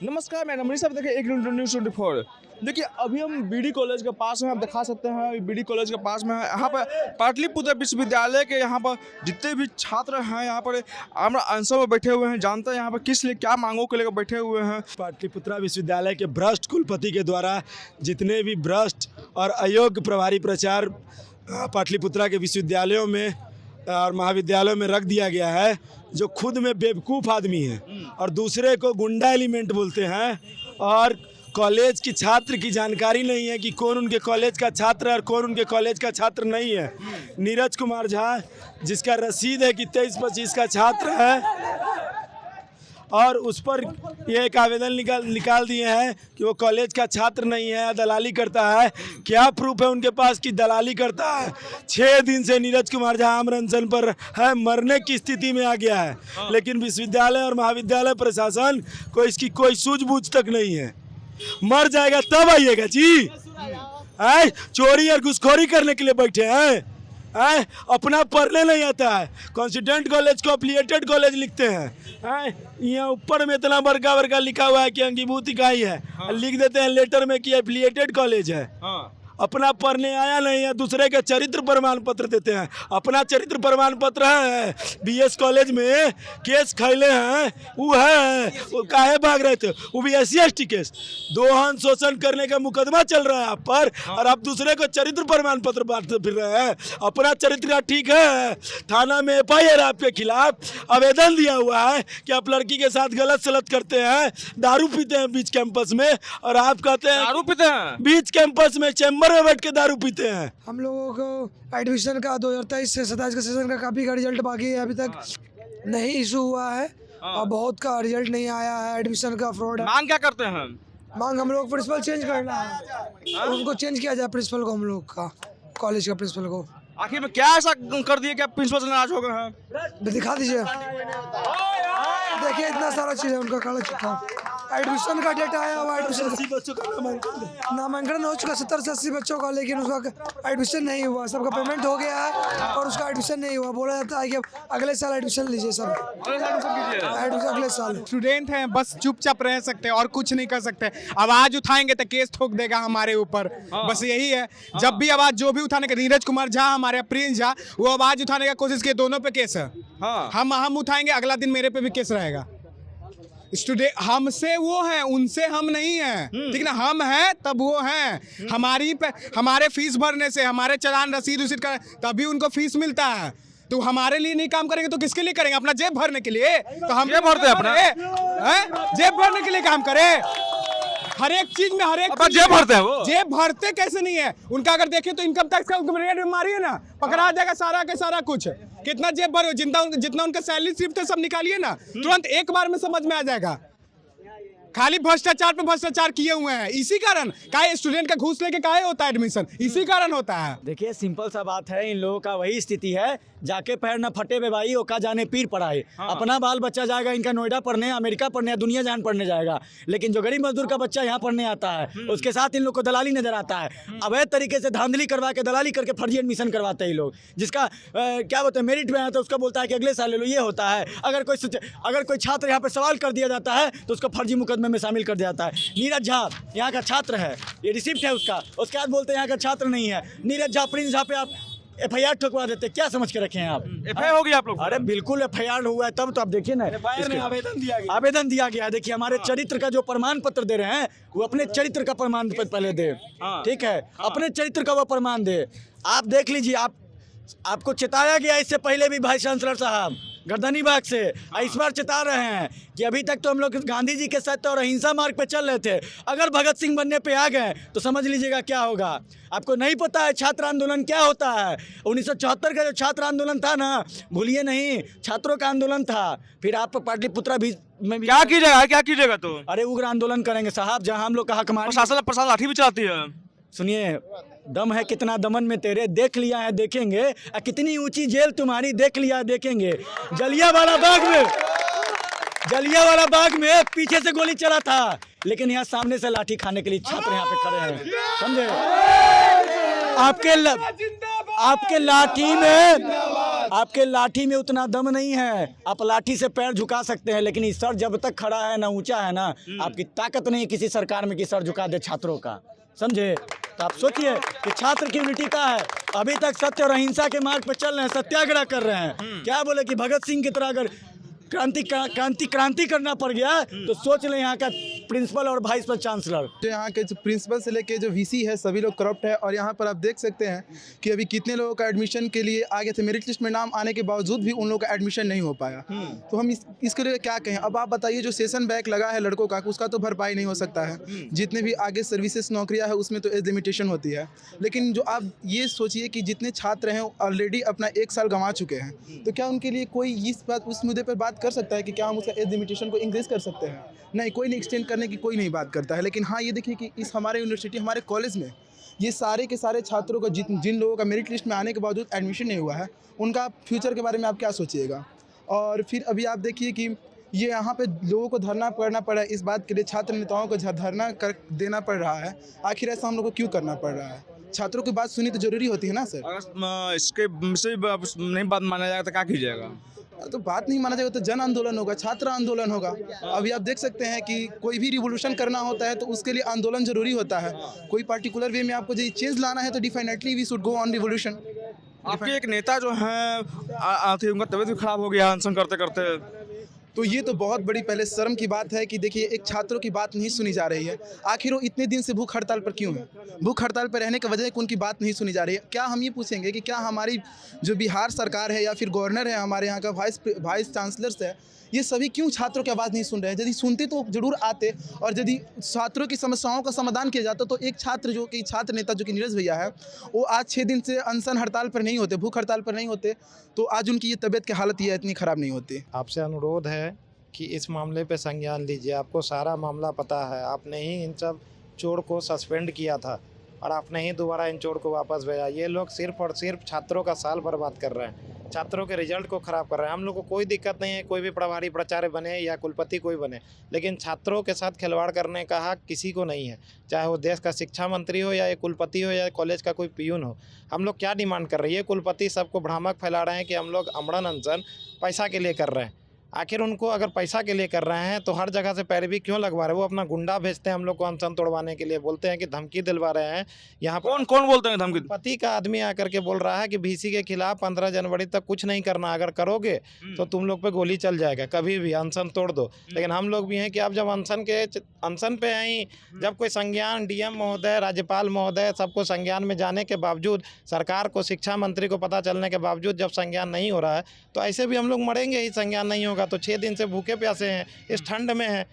नमस्कार, मैं अमरीश, आप देखिए एक न्यूज़ 24। देखिए अभी हम बीडी कॉलेज के पास में आप दिखा सकते हैं, बीडी कॉलेज के पास में है। यहाँ पर पाटलिपुत्र विश्वविद्यालय के यहाँ पर जितने भी छात्र हैं यहाँ पर हमारा आंसर में बैठे हुए हैं। जानते हैं यहाँ पर किस लिए क्या मांगों को लेकर बैठे हुए हैं। पाटलिपुत्र विश्वविद्यालय के भ्रष्ट कुलपति के द्वारा जितने भी भ्रष्ट और अयोग्य प्रभारी प्राचार्य पाटलिपुत्र के विश्वविद्यालयों में और महाविद्यालयों में रख दिया गया है, जो खुद में बेवकूफ़ आदमी है और दूसरे को गुंडा एलिमेंट बोलते हैं, और कॉलेज की छात्र की जानकारी नहीं है कि कौन उनके कॉलेज का छात्र है और कौन उनके कॉलेज का छात्र नहीं है। नीरज कुमार झा, जिसका रसीद है कि 23-25 का छात्र है, और उस पर यह एक आवेदन निकाल दिए हैं कि वो कॉलेज का छात्र नहीं है, दलाली करता है। क्या प्रूफ है उनके पास कि दलाली करता है? 6 दिन से नीरज कुमार झा आम अनशन पर है, मरने की स्थिति में आ गया है, लेकिन विश्वविद्यालय और महाविद्यालय प्रशासन को इसकी कोई सूझबूझ तक नहीं है। मर जाएगा तब आइएगा जी। चोरी और घुसखोरी करने के लिए बैठे हैं। अपना पढ़ने नहीं आता है। कॉन्स्टिट्यूएंट कॉलेज को एफिलिएटेड कॉलेज लिखते हैं। यहाँ ऊपर में इतना बड़का लिखा हुआ है कि अंगीभूत इकाई है। लिख देते हैं लेटर में कि एफिलिएटेड कॉलेज है। अपना पढ़ने आया नहीं है, दूसरे के चरित्र प्रमाण पत्र देते हैं। अपना चरित्र प्रमाण पत्र है, बीएस कॉलेज में केस खैले हैं, वो है, वो काहे भाग रहे थे, वो भी SC/ST केस, दोहन शोषण करने का मुकदमा चल रहा है आप पर, और आप दूसरे को चरित्र प्रमाण पत्र बांटते फिर रहे हैं। अपना चरित्र ठीक है, थाना में FIR आपके खिलाफ आवेदन दिया हुआ है कि आप लड़की के साथ गलत सलत करते हैं, दारू पीते हैं बीच कैंपस में, और आप कहते हैं दारू पीते हैं बीच कैंपस में चैम्बर में बैठ के दारू पीते हैं। हम लोगों को एडमिशन का 2023 से 27 का सेशन का काफ़ी का रिजल्ट बाकी है, अभी तक नहीं इशू हुआ है, और बहुत का रिजल्ट नहीं आया है। एडमिशन का फ्रॉड है। मांग क्या करते हैं? मांग हम लोग प्रिंसिपल चेंज करना है, उनको चेंज किया जाए प्रिंसिपल को, हम लोग का कॉलेज का प्रिंसिपल को। आखिर में क्या ऐसा कर दिया कि आप प्रिंसिपल से नाराज हो गए हैं? दिखा दीजिए, देखिए इतना सारा चीज़ है उनका कागज चिट्ठा। एडमिशन का डेटा आया हुआ, एडमिशन 80 बच्चों का नामांकन हो चुका 70 से 80 बच्चों का, लेकिन उसका एडमिशन नहीं हुआ। सबका पेमेंट हो गया है और उसका एडमिशन नहीं हुआ। बोला जाता है कि अगले साल एडमिशन लीजिए सब, एडमिशन अगले साल। स्टूडेंट हैं, बस चुपचाप रह सकते हैं और कुछ नहीं कर सकते। आवाज उठाएंगे तो केस ठोक देगा हमारे ऊपर, बस यही है। जब भी आवाज जो भी उठाने का, नीरज कुमार झा हमारे प्रिंस झा, वो आवाज उठाने का कोशिश किए, दोनों पे केस है। हम उठाएंगे, अगला दिन मेरे पे भी केस रहेगा। स्टूडेंट हमसे वो हैं, उनसे हम नहीं हैं, ठीक ना। हम हैं तब वो हैं। हमारे फीस भरने से, हमारे चालान रसीद का तभी उनको फीस मिलता है। तो हमारे लिए नहीं काम करेंगे तो किसके लिए करेंगे? अपना जेब भरने के लिए। तो हम जेब भरते हैं अपना, जेब भरने के लिए काम करें। हर एक चीज में हर एक जेब भरते हैं वो। जेब भरते कैसे नहीं है? उनका अगर देखें तो इनकम टैक्स का रेट मारिए ना, पकड़ा जाएगा सारा के सारा कुछ। कितना जेब भरे, जितना उनका सैलरी स्लिप थे सब निकालिए ना, तुरंत एक बार में समझ में आ जाएगा। खाली भ्रष्टाचार पे भ्रष्टाचार किए हुए हैं। इसी कारण काहे स्टूडेंट का घूस लेके काहे होता है एडमिशन, इसी कारण होता है। देखिए सिंपल सा बात है, इन लोगों का वही स्थिति है, जाके पैर न फटे बे भाई, ओका जाने पीर पड़ाए। अपना बाल बच्चा जाएगा इनका नोएडा पढ़ने, अमेरिका पढ़ने, दुनिया जान पढ़ने जाएगा, लेकिन जो गरीब मजदूर का बच्चा यहाँ पढ़ने आता है उसके साथ इन लोग को दलाली नजर आता है। अवैध तरीके से धांधली करवा के, दलाली करके फर्जी एडमिशन करवाते हैं लोग। जिसका क्या बोलते हैं, मेरिट में है तो उसका बोलता है कि अगले साल ले लो, ये होता है। अगर कोई छात्र यहाँ पर सवाल कर दिया जाता है तो उसका फर्जी मुकदमे में शामिल कर दिया जाता है। नीरज झा यहाँ का छात्र है, ये रिसिप्ट है उसका, उसके बाद बोलते हैं यहाँ का छात्र नहीं है। नीरज झा, प्रिंस झा पे आप FIR ठोकवा देते, क्या समझ के रखे हैं आप? FIR हो गई आप लोग? अरे बिल्कुल FIR हुआ है, तब तो आप देखिए ना, आवेदन दिया गया है। देखिए हमारे चरित्र का जो प्रमाण पत्र दे रहे हैं, वो अपने चरित्र का प्रमाण पहले दे, ठीक है, अपने चरित्र का वो प्रमाण दे। आप देख लीजिए, आपको चेताया गया इससे पहले भी भाई चांसलर साहब गर्दनीबाग से, इस बार चेता रहे हैं कि अभी तक तो हम लोग गांधी जी के साथ और अहिंसा मार्ग पे चल रहे थे, अगर भगत सिंह बनने पे आ गए तो समझ लीजिएगा क्या होगा। आपको नहीं पता है छात्र आंदोलन क्या होता है? 1974 का जो छात्र आंदोलन था ना, भूलिए नहीं, छात्रों का आंदोलन था। फिर आप पाटलिपुत्र भी में क्या कीजिएगा तो? अरे उग्र आंदोलन करेंगे साहब, जहाँ हम लोग का हक मांगे। प्रशासन लाठी भी चलाती है। सुनिए, दम है कितना दमन में तेरे, देख लिया है देखेंगे, कितनी ऊंची जेल तुम्हारी, देख लिया है देखेंगे। जलियांवाला बाग में पीछे से गोली चला था, लेकिन यहाँ सामने से लाठी खाने के लिए छात्र यहाँ पे खड़े हैं, समझे? आपके लाठी में आपके लाठी में उतना दम नहीं है, आप लाठी से पैर झुका सकते हैं, लेकिन इस सर जब तक खड़ा है ना, ऊंचा है ना, आपकी ताकत नहीं है किसी सरकार में कि सर झुका दे छात्रों का, समझे। तो आप सोचिए कि छात्र की बेटी का है, अभी तक सत्य और अहिंसा के मार्ग पर चल रहे हैं, सत्याग्रह कर रहे हैं। क्या बोले कि भगत सिंह की तरह अगर क्रांति करना पड़ गया तो सोच ले यहाँ का प्रिंसिपल और वाइस चांसलर। जो यहाँ के जो प्रिंसिपल से लेके जो वीसी है सभी लोग करप्ट है। और यहाँ पर आप देख सकते हैं कि अभी कितने लोगों का एडमिशन के लिए आगे थे, मेरिट लिस्ट में नाम आने के बावजूद भी उन लोगों का एडमिशन नहीं हो पाया। तो हम इसके लिए क्या कहें। अब आप बताइए, जो सेशन बैक लगा है लड़कों का, उसका तो भरपाई नहीं हो सकता है। जितने भी आगे सर्विसेज नौकरियाँ है उसमें तो एज लिमिटेशन होती है। लेकिन जो आप ये सोचिए कि जितने छात्र हैं ऑलरेडी अपना 1 साल गंवा चुके हैं, तो क्या उनके लिए कोई उस मुद्दे पर बात कर सकता है कि क्या हम उसका एज लिमिटेशन को इंक्रीज कर सकते हैं? नहीं, कोई नहीं, एक्सटेंड करने की कोई नहीं बात करता है। लेकिन हाँ, ये देखिए कि इस हमारे यूनिवर्सिटी, हमारे कॉलेज में ये सारे के सारे छात्रों का जिन लोगों का मेरिट लिस्ट में आने के बावजूद एडमिशन नहीं हुआ है, उनका फ्यूचर के बारे में आप क्या सोचिएगा। और फिर अभी आप देखिए कि ये यहाँ पे लोगों को धरना करना पड़ा है, इस बात के लिए छात्र नेताओं को धरना कर देना पड़ रहा है। आखिर ऐसा हम लोग को क्यों करना पड़ रहा है? छात्रों की बात सुनी तो जरूरी होती है ना सर। अगर इसके से नहीं बात माना जाएगा तो क्या कीजिएगा? तो बात नहीं माना जाएगा तो जन आंदोलन होगा, छात्र आंदोलन होगा। अभी आप देख सकते हैं कि कोई भी रिवोल्यूशन करना होता है तो उसके लिए आंदोलन जरूरी होता है। कोई पार्टिकुलर वे में आपको जो चेंज लाना है तो definitely we should go on revolution. आपके एक नेता जो हैं उनका तबीयत भी खराब हो गया अनशन करते करते। तो ये तो बहुत बड़ी पहले शर्म की बात है कि देखिए एक छात्रों की बात नहीं सुनी जा रही है। आखिर वो इतने दिन से भूख हड़ताल पर क्यों है? भूख हड़ताल पर रहने की वजह है कि उनकी बात नहीं सुनी जा रही है। क्या हम ये पूछेंगे कि क्या हमारी जो बिहार सरकार है या फिर गवर्नर है, हमारे यहाँ का वाइस चांसलर्स है, ये सभी क्यों छात्रों की आवाज़ नहीं सुन रहे हैं? यदि सुनते तो जरूर आते, और यदि छात्रों की समस्याओं का समाधान किया जाता तो एक छात्र नेता जो कि नीरज भैया है, वो आज 6 दिन से अनशन हड़ताल पर नहीं होते, भूख हड़ताल पर नहीं होते, तो आज उनकी ये तबीयत की हालत ये इतनी ख़राब नहीं होती। आपसे अनुरोध है कि इस मामले पे संज्ञान लीजिए। आपको सारा मामला पता है, आपने ही इन सब चोर को सस्पेंड किया था और आपने ही दोबारा इन चोर को वापस भेजा। ये लोग सिर्फ और सिर्फ छात्रों का साल बर्बाद कर रहे हैं, छात्रों के रिजल्ट को ख़राब कर रहे हैं। हम लोग को कोई दिक्कत नहीं है, कोई भी प्रभारी प्राचार्य बने या कुलपति कोई बने, लेकिन छात्रों के साथ खिलवाड़ करने का हक किसी को नहीं है, चाहे वो देश का शिक्षा मंत्री हो या एक कुलपति हो या कॉलेज का कोई पियून हो। हम लोग क्या डिमांड कर रहे हैं? ये कुलपति सबको भ्रामक फैला रहे हैं कि हम लोग अमरण अनशन पैसा के लिए कर रहे हैं। आखिर उनको अगर पैसा के लिए कर रहे हैं तो हर जगह से पैरवी क्यों लगवा रहे हैं? वो अपना गुंडा भेजते हैं हम लोग को अनशन तोड़वाने के लिए, बोलते हैं कि धमकी दिलवा रहे हैं। यहाँ पर कौन बोलते हैं धमकी? पति का आदमी आकर के बोल रहा है कि VC के खिलाफ 15 जनवरी तक कुछ नहीं करना, अगर करोगे तो तुम लोग पे गोली चल जाएगा, कभी भी अनशन तोड़ दो। लेकिन हम लोग भी हैं कि अब जब अनशन पे आई, जब कोई संज्ञान DM महोदय, राज्यपाल महोदय सबको संज्ञान में जाने के बावजूद, सरकार को, शिक्षा मंत्री को पता चलने के बावजूद जब संज्ञान नहीं हो रहा है, तो ऐसे भी हम लोग मरेंगे ही। संज्ञान नहीं होगा तो 6 दिन से भूखे प्यासे हैं, इस ठंड में हैं,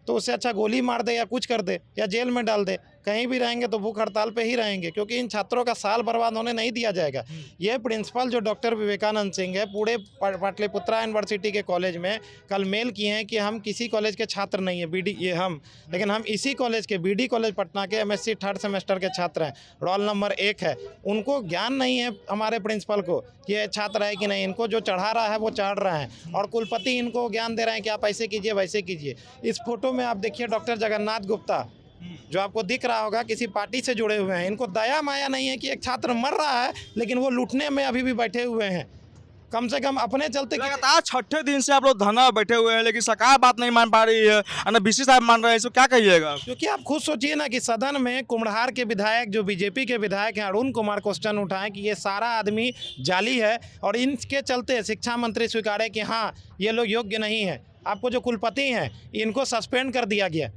तो उससे अच्छा गोली मार दे या कुछ कर दे या जेल में डाल दे। कहीं भी रहेंगे तो भूख हड़ताल पे ही रहेंगे, क्योंकि इन छात्रों का साल बर्बाद होने नहीं दिया जाएगा। ये प्रिंसिपल जो डॉक्टर विवेकानंद सिंह है, पूरे पाटलिपुत्रा यूनिवर्सिटी के कॉलेज में कल मेल किए हैं कि हम किसी कॉलेज के छात्र नहीं है, लेकिन हम इसी कॉलेज के BD कॉलेज पटना के MSc 3rd सेमेस्टर के छात्र हैं, रोल नंबर 1 है। उनको ज्ञान नहीं है हमारे प्रिंसिपल को ये छात्र है कि नहीं, इनको जो चढ़ा रहा है वो चढ़ रहे हैं, और कुलपति इनको ज्ञान दे रहे हैं कि आप ऐसे कीजिए वैसे कीजिए। इस फोटो में आप देखिए डॉक्टर जगन्नाथ गुप्ता, जो आपको दिख रहा होगा, किसी पार्टी से जुड़े हुए हैं। इनको दया माया नहीं है कि एक छात्र मर रहा है, लेकिन वो लूटने में अभी भी बैठे हुए हैं। कम से कम अपने चलते लगातार 6ठे दिन से आप लोग धरना बैठे हुए हैं, लेकिन सरकार बात नहीं मान पा रही है, ना VC साहब मान रहे हैं, इसको क्या कहिएगा? क्योंकि आप खुद सोचिए ना कि सदन में कुम्हड़ार के विधायक, जो BJP के विधायक हैं, अरुण कुमार क्वेश्चन उठाएं कि ये सारा आदमी जाली है, और इनके चलते शिक्षा मंत्री स्वीकारे कि हाँ ये लोग योग्य नहीं है। आपको जो कुलपति हैं इनको सस्पेंड कर दिया गया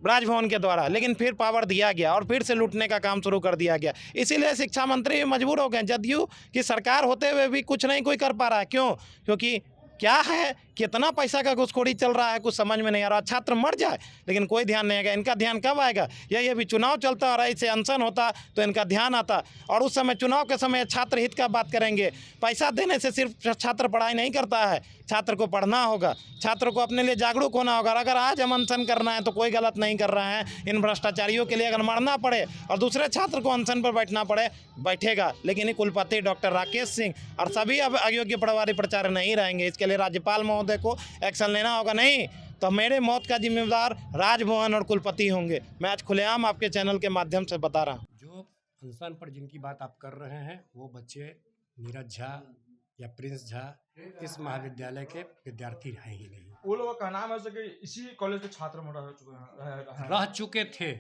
राजभवन के द्वारा, लेकिन फिर पावर दिया गया और फिर से लूटने का काम शुरू कर दिया गया। इसीलिए शिक्षा मंत्री मजबूर हो गए। जदयू की सरकार होते हुए भी कुछ नहीं कोई कर पा रहा है। क्यों? क्योंकि क्या है, कितना पैसा का घुसखोरी चल रहा है, कुछ समझ में नहीं आ रहा। छात्र मर जाए लेकिन कोई ध्यान नहीं आएगा। इनका ध्यान कब आएगा? यही अभी चुनाव चलता और ऐसे अनशन होता तो इनका ध्यान आता, और उस समय चुनाव के समय छात्र हित का बात करेंगे। पैसा देने से सिर्फ छात्र पढ़ाई नहीं करता है, छात्र को पढ़ना होगा, छात्र को अपने लिए जागरूक होना होगा। अगर आज हम अनशन करना है तो कोई गलत नहीं कर रहे हैं। इन भ्रष्टाचारियों के लिए अगर मरना पड़े और दूसरे छात्र को अनशन पर बैठना पड़े, बैठेगा। लेकिन ये कुलपति डॉक्टर राकेश सिंह और सभी अब अयोग्य प्रभारी प्राचार्य नहीं रहेंगे। इसके लिए राज्यपाल महोदय को एक्शन लेना होगा। नहीं तो मेरे मौत का जिम्मेदार राजभवन और कुलपति होंगे। मैं आज खुलेआम आपके चैनल के माध्यम से बता रहा हूँ। जो अनशन पर जिनकी बात आप कर रहे हैं वो बच्चे नीरज झा या प्रिंस झा इस महाविद्यालय के विद्यार्थी हैं ही नहीं। वो लोगों का नाम है कि इसी कॉलेज के छात्र में रह चुके हैं रह चुके थे,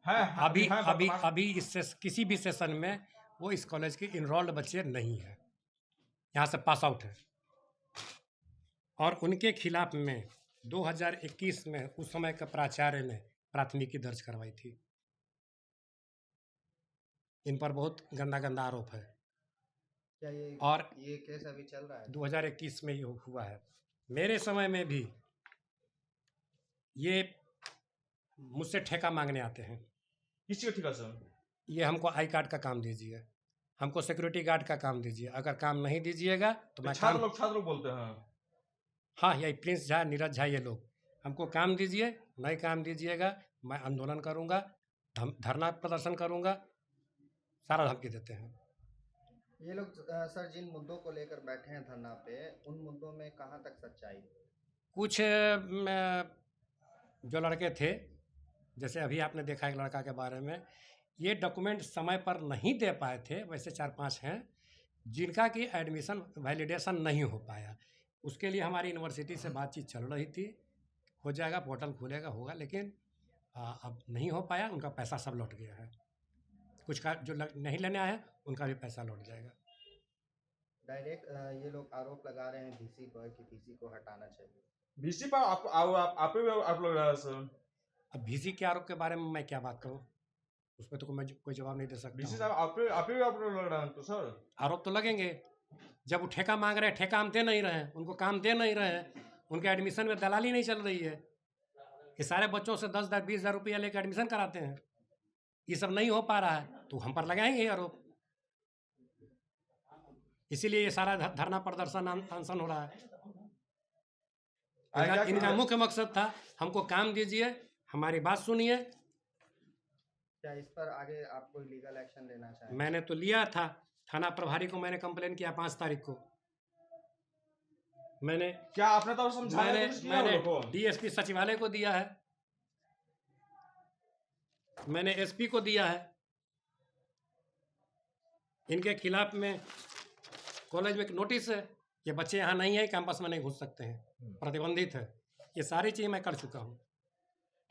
अभी हैं अभी वर्तमान- अभी इस किसी भी सेशन में वो इस कॉलेज के इनरोल्ड बच्चे नहीं हैं, यहाँ से पास आउट है। और उनके खिलाफ में 2021 में उस समय के प्राचार्य ने प्राथमिकी दर्ज करवाई थी। इन पर बहुत गंदा गंदा आरोप है क्या और ये केस अभी चल रहा है? 2021 में ये हुआ है। मेरे समय में भी ये मुझसे ठेका मांगने आते हैं। किसी का ठिका सर? ये हमको आई कार्ड का काम दीजिए, हमको सिक्योरिटी गार्ड का काम दीजिए, अगर काम नहीं दीजिएगा तो मैं काम। छात्र लोग बोलते हैं। हाँ, यही प्रिंस झा, नीरज झा, ये लोग हमको काम दीजिए, नहीं काम दीजिएगा मैं आंदोलन करूँगा, धरना प्रदर्शन करूँगा, सारा धमकी देते हैं। ये लोग सर जिन मुद्दों को लेकर बैठे हैं धरना पे, उन मुद्दों में कहाँ तक सच्चाई है? कुछ जो लड़के थे, जैसे अभी आपने देखा एक लड़का के बारे में, ये डॉक्यूमेंट समय पर नहीं दे पाए थे। वैसे 4-5 हैं जिनका कि एडमिशन वैलिडेशन नहीं हो पाया। उसके लिए हमारी यूनिवर्सिटी से बातचीत चल रही थी, हो जाएगा, पोर्टल खुलेगा, होगा, लेकिन अब नहीं हो पाया। उनका पैसा सब लौट गया है। कुछ का जो नहीं लेने आए हैं उनका भी पैसा लौट जाएगा। डायरेक्ट ये लोग आरोप लगा रहे हैं वीसी पर कि वीसी को हटाना चाहिए। वीसी पर आप लोग रहा है सर। अब वीसी के आरोप के बारे में मैं क्या बात करूं, उसमें तो मैं कोई जवाब नहीं दे सकता वीसी हूं। साहब आप लोग लग रहे हैं तो सर। आरोप तो लगेंगे, जब वो ठेका मांग रहे हैं, ठेका हम दे नहीं रहे हैं, उनको काम दे नहीं रहे हैं, उनके एडमिशन में दलाली नहीं चल रही है। ये सारे बच्चों से 10,000-20,000 रुपया लेकर एडमिशन कराते हैं, ये सब नहीं हो पा रहा है तो हम पर लगाएंगे आरोप। इसीलिए ये सारा धरना प्रदर्शन अनशन हो रहा है। इनका मुख्य मकसद था हमको काम दीजिए, हमारी बात सुनिए। क्या इस पर आगे आप कोई लीगल एक्शन लेना चाहेंगे? मैंने तो लिया था, थाना प्रभारी को मैंने कंप्लेन किया 5 तारीख को। मैंने क्या आपने तो समझाया मैंने डीएसपी सचिवालय को दिया है, मैंने एसपी को दिया है। इनके खिलाफ में कॉलेज में एक नोटिस है, ये बच्चे यहाँ नहीं है, कैंपस में नहीं घुस सकते हैं, प्रतिबंधित है। ये सारी चीज़ मैं कर चुका हूँ।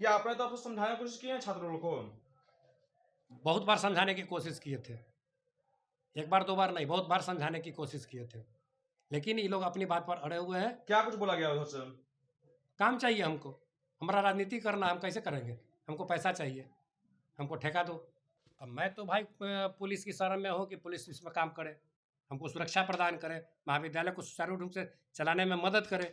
क्या आपने तो समझाने की कोशिश की है छात्रों को? बहुत बार समझाने की कोशिश किए थे, एक बार 2 बार नहीं, बहुत बार समझाने की कोशिश किए थे, लेकिन ये लोग अपनी बात पर अड़े हुए हैं। क्या कुछ बोला गया उधर से? काम चाहिए हमको, हमारा राजनीति करना, हम कैसे करेंगे? हमको पैसा चाहिए, हमको ठेका दो। अब मैं तो भाई पुलिस की शरण में हूँ कि पुलिस इसमें काम करे, हमको सुरक्षा प्रदान करे, महाविद्यालय को सुचारू रूप से चलाने में मदद करे।